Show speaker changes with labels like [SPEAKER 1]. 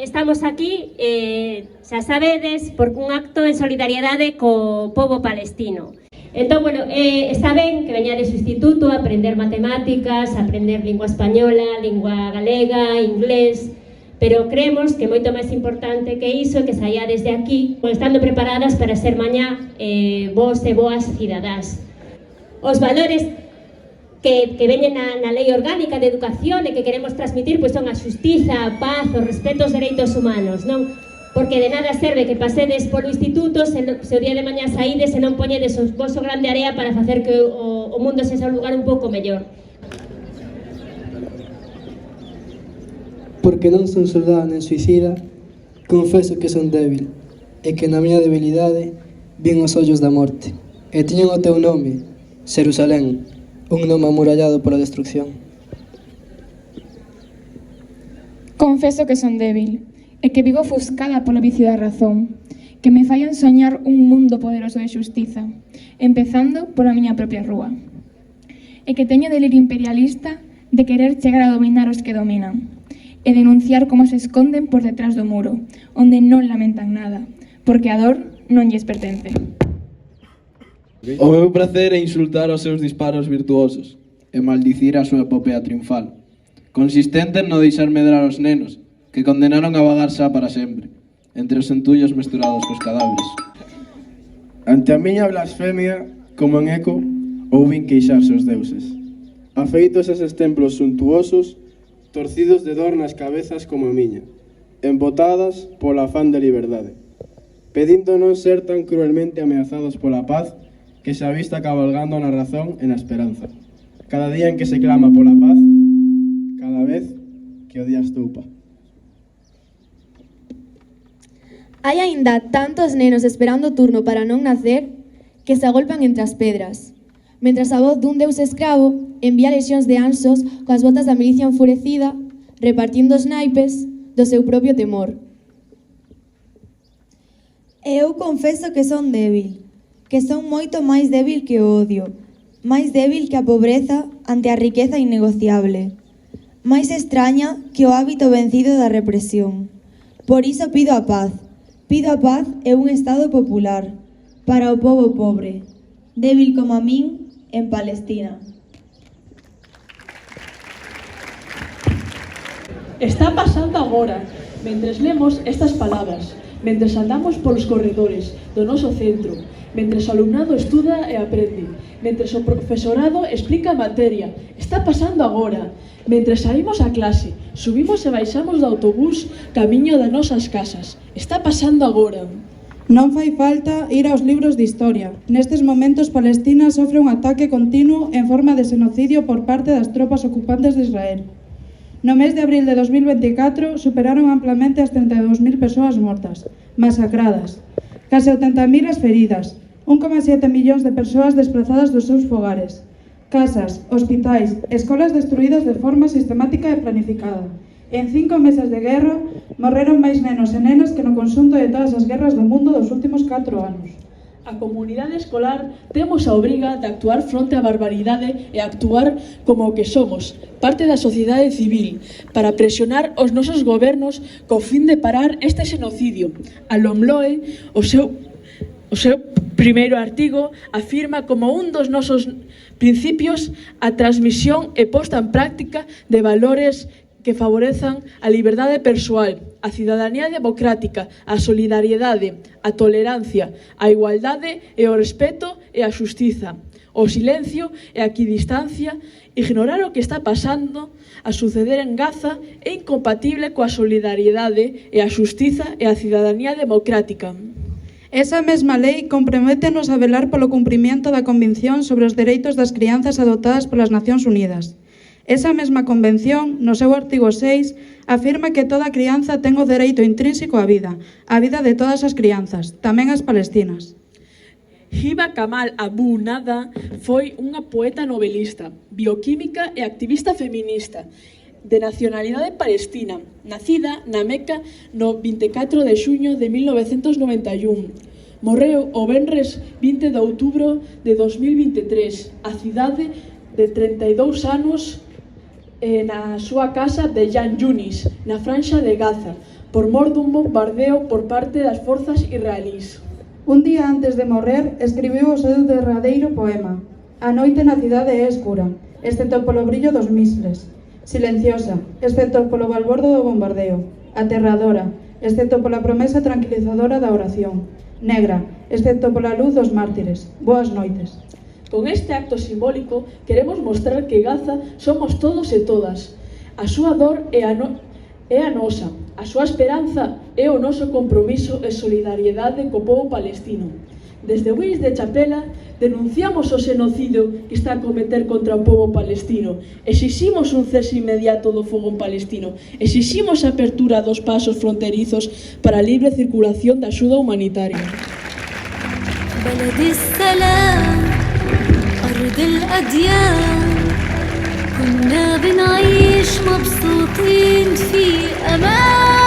[SPEAKER 1] estamos aquí, xa sabedes, por un acto de solidariedade co pobo palestino. Entón, bueno, está ben que veñades ao instituto a aprender matemáticas, a aprender lingua española, lingua galega, inglés, pero creemos que moito máis importante que iso é que saíades de aquí estando preparadas para ser mañá vos e boas cidadás. Os valores que veñen na lei orgánica de educación e que queremos transmitir pois son a xustiza, a paz, o respeto aos dereitos humanos, non? Porque de nada serve que pasedes polo instituto se o día de mañá saídes e non poñedes o voso grande area para facer que o mundo sexa un lugar un pouco mellor.
[SPEAKER 2] Porque non son soldado nen suicida, confeso que son débil, e que na miña debilidade vin os ollos da morte, e tiñen o teu nome, Xerusalén, un nome amurallado pola destrucción.
[SPEAKER 3] Confeso que son débil, e que vivo ofuscada polo vicio da razón, que me fallan soñar un mundo poderoso de xustiza, empezando pola miña propia rúa. E que teño delirio imperialista de querer chegar a dominar os que dominan, e denunciar como se esconden por detrás do muro, onde non lamentan nada, porque a dor non lles pertence.
[SPEAKER 4] O meu prazer é insultar os seus disparos virtuosos e maldicir a súa epopea triunfal, consistente en non deixar medrar os nenos, que condenaron a vagar xa para sempre, entre os entullos mesturados cos cadáveres.
[SPEAKER 5] Ante a miña blasfemia, como en eco, ouvin queixarse os deuses. Afeitos eses templos suntuosos, torcidos de dor nas cabezas como a miña, embotadas pola afán de liberdade, pedindo non ser tan cruelmente ameazados pola paz que se avista cabalgando na razón e na esperanza. Cada día en que se clama pola paz, cada vez que o día estupa.
[SPEAKER 6] Hai aínda tantos nenos esperando o turno para non nacer que se agolpan entre as pedras, mentras a voz dun deus escravo envía lexións de anxos coas botas da milicia enfurecida, repartindo os naipes do seu propio temor.
[SPEAKER 7] Eu confeso que son débil, que son moito máis débil que o odio, máis débil que a pobreza ante a riqueza innegociable, máis extraña que o hábito vencido da represión. Por iso pido a paz e un Estado popular, para o pobo pobre, débil como a min, en Palestina.
[SPEAKER 8] Está pasando agora, mentres lemos estas palabras, mentres andamos polos corredores do noso centro, mentres o alumnado estuda e aprende, mentres o profesorado explica a materia. Está pasando agora, mentres saímos a clase, subimos e baixamos do autobús camiño das nosas casas. Está pasando agora.
[SPEAKER 9] Non fai falta ir aos libros de historia. Nestes momentos, Palestina sofre un ataque continuo en forma de xenocidio por parte das tropas ocupantes de Israel. No mes de abril de 2024 superaron amplamente as 32.000 persoas mortas, masacradas, case 80.000 as feridas, 1,7 millóns de persoas desplazadas dos seus fogares, casas, hospitais, escolas destruídas de forma sistemática e planificada. En 5 meses de guerra, morreron máis nenos e nenas que no conxunto de todas as guerras do mundo dos últimos 4 anos.
[SPEAKER 8] A comunidade escolar temos a obriga de actuar fronte á barbaridade e actuar como o que somos, parte da sociedade civil, para presionar os nosos gobernos co fin de parar este xenocidio. A LOMLOE, o seu primeiro artigo, afirma como un dos nosos principios a transmisión e posta en práctica de valores que favorezan a liberdade persoal, a cidadanía democrática, a solidariedade, a tolerancia, a igualdade e o respeto e a xustiza. O silencio e a equidistancia, ignorar o que está pasando a suceder en Gaza é incompatible coa solidariedade e a xustiza e a cidadanía democrática.
[SPEAKER 9] Esa mesma lei comprométenos a velar polo cumprimento da Convención sobre os Dereitos das Crianzas adoptadas polas Nacións Unidas. Esa mesma convención, no seu artigo 6, afirma que toda crianza ten o dereito intrínseco á vida de todas as crianzas, tamén as palestinas.
[SPEAKER 8] Hiba Kamal Abu Nada foi unha poeta novelista, bioquímica e activista feminista, de nacionalidade palestina, nacida na Meca no 24 de xuño de 1991. Morreu o venres 20 de outubro de 2023, a cidade de 32 anos na súa casa de Jan Yunis, na franxa de Gaza, por mor dun bombardeo por parte das forzas israelís.
[SPEAKER 9] Un día antes de morrer, escribiu o seu derradeiro poema. A noite na cidade é escura, excepto polo brillo dos mísseis. Silenciosa, excepto polo balbordo do bombardeo. Aterradora, excepto pola promesa tranquilizadora da oración. Negra, excepto pola luz dos mártires. Boas noites.
[SPEAKER 8] Con este acto simbólico queremos mostrar que Gaza somos todos e todas. A súa dor é a nosa, a súa esperanza é o noso compromiso e solidariedade co pobo palestino. Desde Wins de Chapela denunciamos o xenocidio que está a cometer contra o pobo palestino. Exiximos un cese inmediato do fogo palestino. Exiximos a apertura dos pasos fronterizos para a libre circulación da axuda humanitaria.
[SPEAKER 10] أرض الأديان كنا بنعيش مبسوطين في أمان